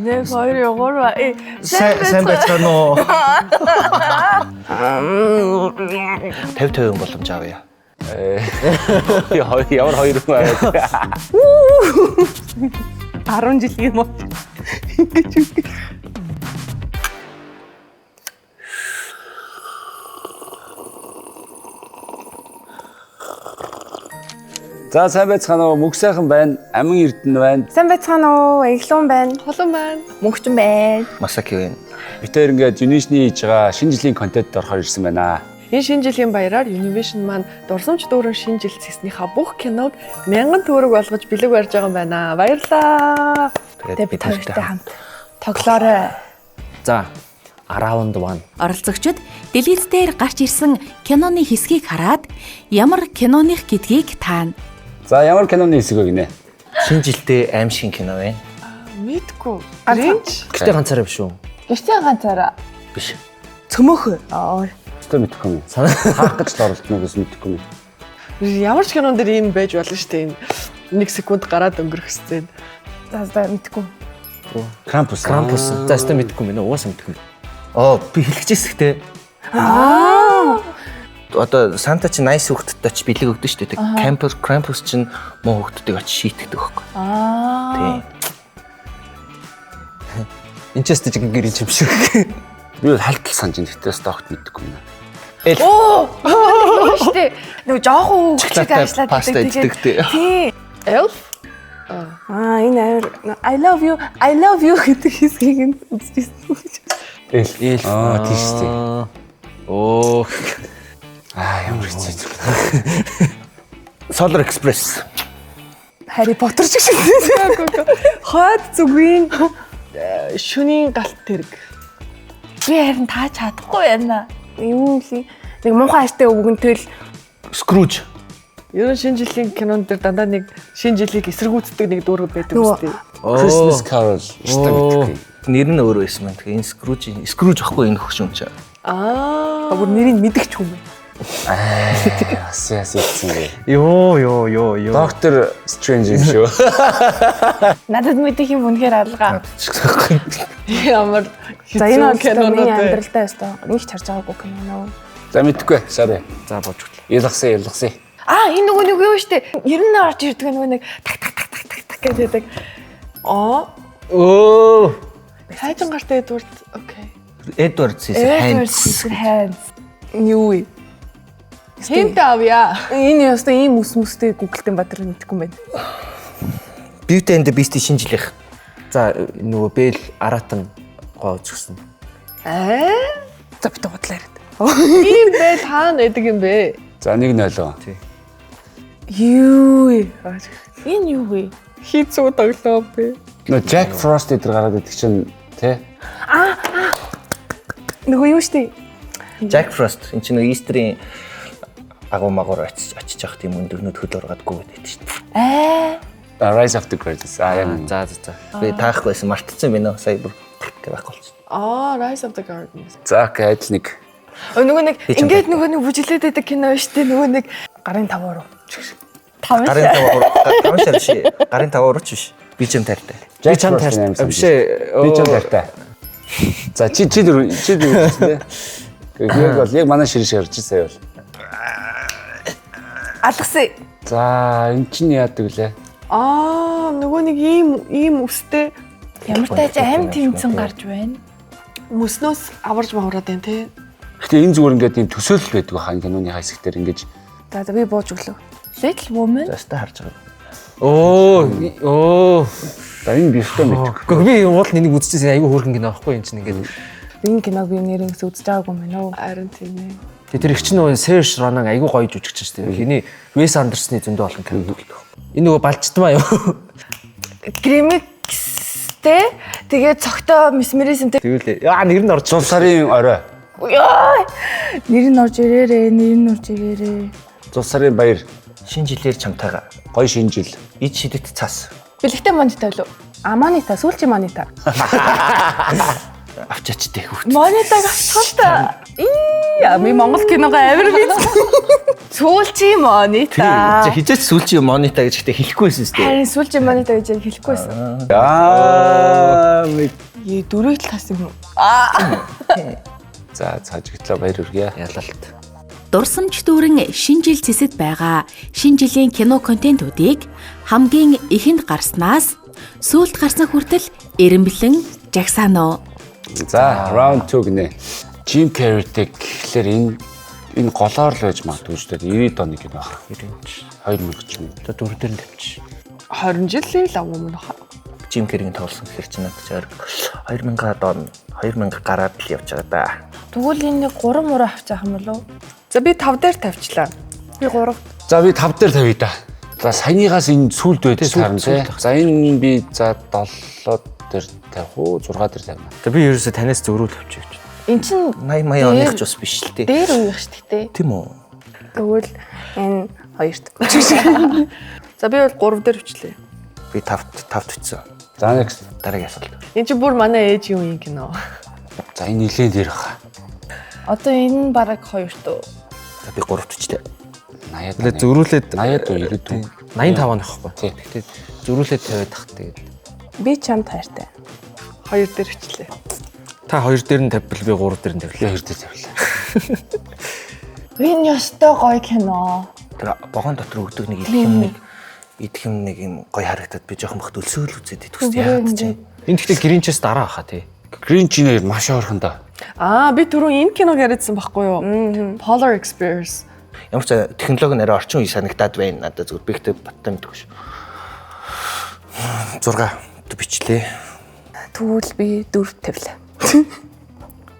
Нэг хоёр яваа. Сайн байцгаана уу? 50 боломж авъя. Ямар хоёр хүн аваад. 10 жил юм уу? Ингэж үг. За сайн байцгаана уу? Мөнх сайхан байна. Амин Эрдэнэ байна. Сайн байцгаана уу? Эглүүн байна. Холон байна. Мөнхчин байна. Масаки байна. Бид хоёр ингээд Univision хийж байгаа шинэ жилийн контентэд орохоор ирсэн байна. Энэ шинэ жилийн баяраар Univision маань дурсамж дүүрэн шинэ жил цэснийхаа бүх киног 1000 төгрөг болгож бэлэг барьж байгаа юм байна. Баярлалаа. Тэгээ бид хоёртай хамт тоглоорой. За, Around One. Оролцогчид дэлгэц дээр гарч ирсэн киноны хэсгийг хараад ямар киноных гэдгийг таана. За ямар киноны хэсэг вэ гинэ? Шинэ жилдээ аим шиг кино байна. Мэдгүй. Гринч. Гэтэ ганцаараа биш үү? Гэртээ ганцаараа. Биш. Цөмөөхөө. Аа. Өстө мэдэхгүй юм. Хаах гэж л оролдоно гэж мэдэхгүй юм. Ямар ч кинон дэр ийм байж болно шүү дээ. Энэ 1 секунд гараад өнгөрөх сцен. За мэдгүй. Krampus. За өстө мэдэхгүй юм. Угаасаа мэдэхгүй юм. Би хэлчихсэн гэхдээ. Одоо Санта чи nice хүүхдтэй ч бэлэг өгдөн шүү дээ. Krampus чинь муу хүүхдүүдийг очиж шийтгдэг байхгүй. Тийм. Инчестэж гэр юм шиг. Би хальтал санаж ин гэхдээ стокт мэдэхгүй юм. Штэ. Нөгөө жоохон хөвчөг ажиллаад паста иддэг тий. Elf. Энэ I love you гэдэг хэсгийг нь үзчихсэн. Эльф. Тийм шүү дээ. Ямар хэцүү. Solar Express. Harry Potter ч шиг. Хойд зүгийн шөнийн галт тэрэг. Би харин тааж чадахгүй байна. Юм ли? Нэг муухай аштай өвгөнтэй л Scrooge. Ер нь шинэ жилийн кинонд дэр дандаа нэг шинэ жилийг эсэргүүцдэг нэг дүүрэг байдаг үстэй. Christmas Carol. Өстө мэдэхгүй. Нэр нь өөр байсан байна. Тэгээ энэ Scrooge ахгүй энэ хөгшин ч. бүр нэрийг мэдгч юм. Яс ийцэн гээ. Йоо. Доктор Strange юм шүү. Надад мэдэх юм үнэхээр алгаа. Ямар За энэ кинонууд миний вэ? амьдралдаа өстой. Нэг ч харж байгаагүй кино. За мэдэхгүй. Sorry. За болж өглөө. Ялгсан. Энэ нөгөө нэг юу штэ. 90 орж ирдэг нөгөө нэг так гэдэг. Хайжин гартай Эдвард. Окей. Edward Hands. Юу вэ? Хинт авъя. Энэ өстой ийм үстэй Google-тэй бадар мэдэхгүй юм байна. Beauty and the Beast шинэ жилийнх. За нөгөө Бэл Аратан гоо үзсэн. За бит бодлоо яриад. Ийм бэл хаана байдаг юм бэ? За 1-0. Тий. Юу вэ? Энэ юу вэ? Хийцүү тоглоо бэ. Нөө Jack Frost дээр гараад идэг чинь тий. Нөгөө юу штэ. Jack Frost энэ чинь Easter-ийн агуу магуур очиж явах тийм өндөрнөд хөл оргадгүй байдаг шүү дээ. Rise of the Greats. За. Би таахгүйсэн мартчихсан байна уу? Сая бүр гэх байхгүй болчихсон. Rise of the Gardens. За гэж нэг. Нөгөө нэг ингээд нөгөө нэг бүжиглээд байдаг кино штэ. Нөгөө нэг гарын таваар. Гарын тавар шиш. Гарын тавар ч биш. Би ч юм таартай. Jack Frost Биш. Би ч таартай. За чи дөрөв дээ. Яг бол яг манай ширээ шарж сая бол. Алгасан. За эн чинь яадаг лээ. Нөгөө нэг ийм үстэй Ямар тааж аим тэмцэн гарч байна. мөснөөс аварж мавраад байна тий. Гэтэ энэ зүгээр ингээд юм төсөөлөл байдаг хаа киноны хэсэг дээр ингэж. За би бууж өглөө. Little Woman. Заста харж байгаа. За энэ би өстөө мэддэг. Гэхдээ би уул нэнийг үзчихсэн айгүй хөөрхөн кино аахгүй юм чинь ингээд. Энэ киног би нэрээс үзэж байгаагүй юм байна уу? Харин тийм ээ. Тэгээ тэр их чинь нөгөө Serge Ronan айгүй гоё жүжигч шүү дээ. Хиний Wes Anderson-ы зөндөө олон кино тоглох. Энэ нөгөө балжтмаа юу? Grimix-тэй тэгээд цогтой Mesmerism-тэй. Тэгвэл нэр нь орж Зул сарын орой. Нэр нь орж ирээрээ. Зул сарын баяр. шинэ жилээр чамтайгаа Гоё шинэ жил. ид шидэт цаас. Бэлэгтэй монитой лөө. Монита, сүүлчийн монита. авчаачтай хүүхд. Монитаг авчихлаа. Би Монгол киногоо амар биз. Сүүлчийн монита. За хизээч сүүлчийн монита гэж ихтэй хэлэхгүй байсан шүү дээ. Харин сүүлчийн монита гэж яг хэлэхгүй байсан. Дөрөв л тас юм уу? За цаажигтлаа баяр хүргэе. Ялалт. Дурсамж дүүрэн шинэ жил цэцэд байгаа шинэ жилийн кино контентуудыг хамгийн ихэнд гарснаас сүүлд гарсан хүртэл эренблэн жагсаано. За round 2 гинэ. Jim Carrey-тэй гэхлээр энэ голоор л байж магадгүй шүү дээ. 90-д оны кино байна. 2000 ч юм. За дөрөв дээр нь тавьчих. 20 жилийн лав юм байна. Jim Carrey-ийн тоглосон хэрэг чинь надад 2000-аад он 2000 гараад л явж байгаа да. Тэгвэл энэ 3 мураа авчих юм болов уу? За би 5 дээр тавьчлаа. Би 3. За би 5 дээр тавья да. За саяныгаас энэ сүлд байдаг харна тий. За энэ би за 7 дээр тавих уу 6 дээр тавина. За би ерөөсөө танаас зөрүүл авчих гэж. Эн чин 80 оных ч бас биш л дээ. дээр үеих шүү дээ. Тийм үү? Тэгвэл энэ хоёрт. За би бол 3 дээр өчлээ. Би 5 тавьчихсан. За next Дараагийн асуулт. Энд чинь бүр манай ээж юу юм кино. за энэ нилээн дээр хаа. Одоо энэ бараг хоёрт уу? За би 3 тавьчихлаа. 80-аад. Тэгээ зөрүүлээд 80-аад уу 90-ад уу? 85 оных байхгүй. Тий. Тэгтээ зөрүүлээд тавиад тах тэгээд. Би чам таартай. 2 дээр өчлээ. Та 2 дээр нь тавьбал би 3 дээр нь тавилаа. 2 дээр тавилаа. Энэ ёстой гоё кино. Тэр вагон дотор өгдөг нэг идэх юм нэг юм гоё харагдаад би жоохон бахт өлсөөл үзээд идэх үстэй яагаад ч. Энэ гэхдээ Гринчээс дараа хаа тий. Grinch нэр маш ойрхон да. Би түрүү энэ киног яриадсан байхгүй юу? Polar Express. Ямар ч технологи нэрээ орчин үе санагдаад байна. Надад зүгээр бигтэй баттай мэдгүй шүү. 6 бичлээ. Тэгвэл би 4 тавилаа.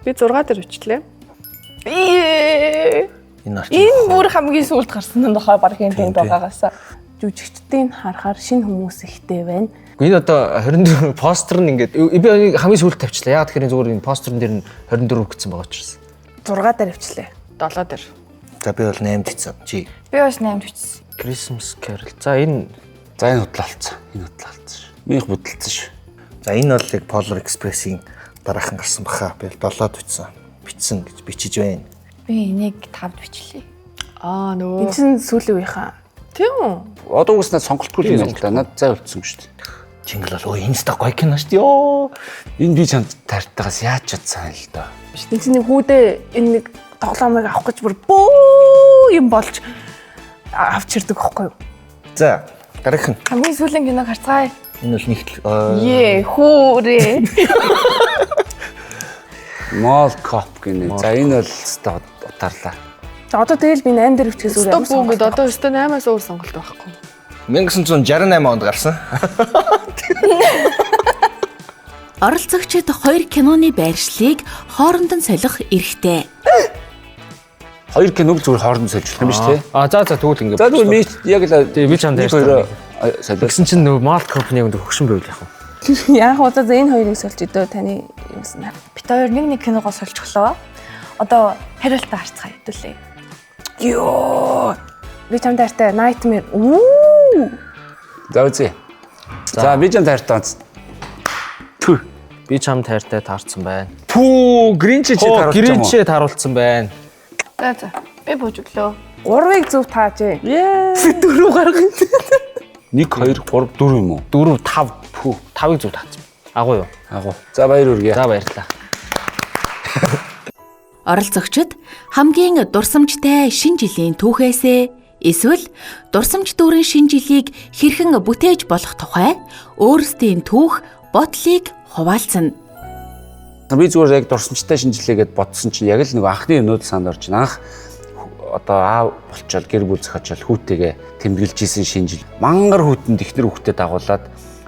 Би 6 дээр өчлээ. Энэ орчин. Энэ бүр хамгийн сүүлд гарсан нь бахаа баргийн тэнд байгаагаас. Жүжигчдийн харахаар шинэ хүмүүс ихтэй байна. Энэ одоо 24 постэр нь ингээд би хамгийн сүүлд тавьчлаа. Яг тэгэхээр зүгээр энэ постерн дээр нь 24 гэсэн байгаа учраас. 6 дээр авчлаа. 7 дээр. За би бол 8 дийцэн. Чи Би бас 8 бичсэн. Christmas Carol. За энэ худлаалцсан. Энэ худлаалцсан шүү. Минийх будалцсан шүү. за энэ бол яг Polar Express-ийн дараахан гарсан баха. Би 7-д бичсэн гэж бичиж байна. Би энийг 5-д бичлээ. Нөгөө. Энэ чинь сүүлийн үеийнхаа. Тийм үү? Одоо угаснаа сонголтгүй юм л да. Над зай үлдсэн шүү дээ. Чингэл бол ой инста гоё кино шүү дээ. Йоо. Энэ би чамд тартаагаас яаж чадсан л да. Энэ чинь нэг хүүдээ энэ нэг тоглоомыг авах гэж бүр бөө юм болж авчирдаг байхгүй юу? За дараахан. Хамгийн сүүлийн киног харцгаая. Энэ бол нэгт Хүүрээ. Mall Cop гинэ. За энэ бол өстой утаарлаа. За одоо тэгэл би 8 дээр өчгөөс өөр Стоп бүгд одоо өстө 8-аас өөр сонголт байхгүй. 1968 онд гарсан. Оролцогчид 2 киноны байршлыг хооронд нь солих эрхтэй. 2 киног зүгээр хооронд солилцох юм биш тий. За тэгвэл ингэ. За тэгвэл би яг л би чамд ярьсан. солилцсон. Тэгсэн чинь нөгөө Mall Company өнд хөгшин байвал яах вэ? Яг удаа за энэ хоёрыг сольж өдөө таны юмсан. Бид хоёр нэг киногоо сольчихлоо. Одоо хариултаа харцгаа хэдүүлээ. Йоо. Би чамд хайртай Nightmare. За үзье. За би чамд хайртай онц. Түр. Би чамд хайртай таарсан байна. Пүү, Grinch чи таруулсан. Grinch тааруулсан байна. За. Би бууж өглөө. 3-ыг зөв таажээ. Дөрөв гаргана. 1 2 3 4 юм уу? 4 5 пүү 5-ыг зөв таацсан. Агуу юу? Агуу. За баяр хүргэе. За баярлалаа. Оролцогчид хамгийн дурсамжтай шинэ жилийн түүхээсээ эсвэл дурсамж дүүрэн шинэ жилийг хэрхэн бүтээж болох тухай өөрсдийн түүх бодлыг хуваалцана. Би зүгээр яг дурсамжтай шинжилгээгээд бодсон чинь яг л нэг анхны юмнууд санд орж байна. Анх одоо аав болчоод гэр бүл зохиочоод хүүтэйгээ тэмдэглэж исэн шинэ жил. Мангар хүүтэнд ихнэр хүүхдэд дагуулад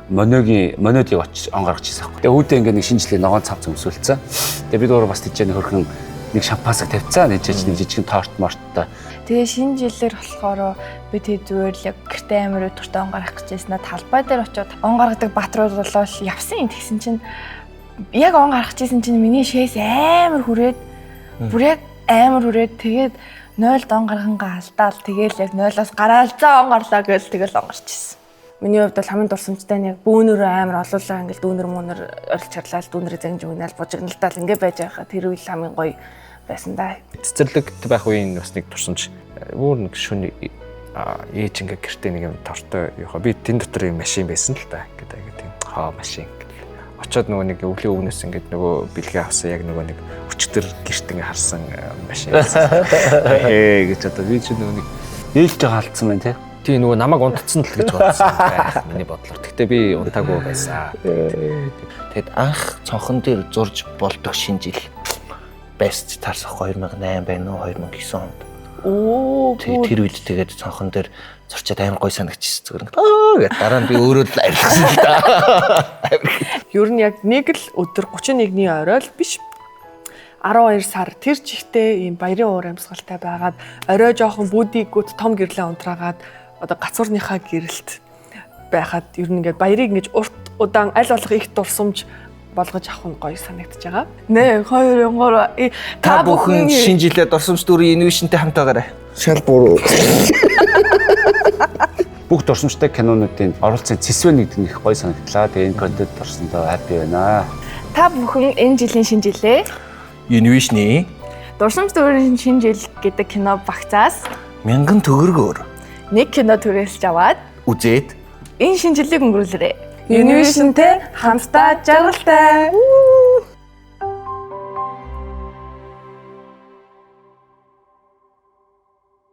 монодыг очиж он гаргаж ирсэн байхгүй. Тэгээ хүүтэй ингээ нэг шинэ жилийн ногоон цав зөмсүүлсэн. Тэгээ бид өөрөө бас тийж нэг хөрхөн нэг шампансаг тавьцаа нэг жижигэн торт морттой. Тэгээ шинэ жилээр болохоор бид зүгээр л гэртээ амир өдөртөө он гаргах гэж байснаа талбай дээр очиод он гаргадаг баатрууд болоо явсан. Тэгсэн чинь яг он гаргах гэсэн чинь миний шээс амар хүрээд бүр яг амар хүрээд тэгээд 0-д он гаргангаа алдаал тэгээл яг 0-аас гараалзаа он гарлаа гэж тэгэл он гарч ирсэн. Миний хувьд бол хамгийн дурсамжтай нь яг бүүнөрөө амар олуулаа ингээл дүүнер мөнөр орилж чарлаа дүүнэрээ зангиж өгнөл бужигналдаа л ингээ байж байгаа тэр үйл хамгийн гоё байсан да. Цэцэрлэгт байх үеийн бас нэг турсамж өөр нэг шөнө ээж ингээ гэртээ нэг юм тортой яхаа би тэн дотор юм машин байсан л та гэдэг тийм хаа машин очоод нөгөө нэг өвлийн өвнөөс ингээд нөгөө бэлгээ авсан яг нөгөө нэг өчтөр гэрт ингээ харсан машин гэж одоо би ч нөгөө нэг ээлж байгаа алдсан байна те. тийм нөгөө намайг унтцсан л гэж бодсон байх миний бодлоор. Гэхдээ би унтаагүй байсан. Тэгэд анх цонхон дээр зурж болдог шинэ жил best тарсах 2008 байна уу 2009 онд. Оо тэр үед тэгээд цонхон дээр зурчаад амар гой санагдчихсан зүгээр ингээд дараа нь би өөрөө л арилгасан л да. Ер нь яг нэг л өдөр 31-ний орой л биш 12 сар тэр чихтэй ийм баярын уур амьсгалтай байгаад орой жоохон бүдийгүүд том гэрлээ унтраагаад одоо гацуурныхаа гэрэлт байхад ер нь ингээд баярыг ингэж урт удаан аль болох их дурсамж болгож авах нь гоё санагдаж байгаа. нэ 2 Та бүхэн шинэ жилээр дурсамж дүүрийн инновашнтэй хамтаагаарай. Шал буруу. Бүх дурсамжтай кинонуудын оролцсон цэсвэн гэдэг нь их гоё санагдлаа. Тэгээ энэ контент орсондоо happy байна. та бүхэн энэ жилийн шинэ жилээ Инновашны дурсамж дүүрэн шинэ жил гэдэг кино багцаас 1000 төгрөгөөр нэг кино түрээсэлж аваад үзээд энэ шинэ жилийг өнгөрүүлээрэй. Innovation-тэй хамтдаа жаргалтай.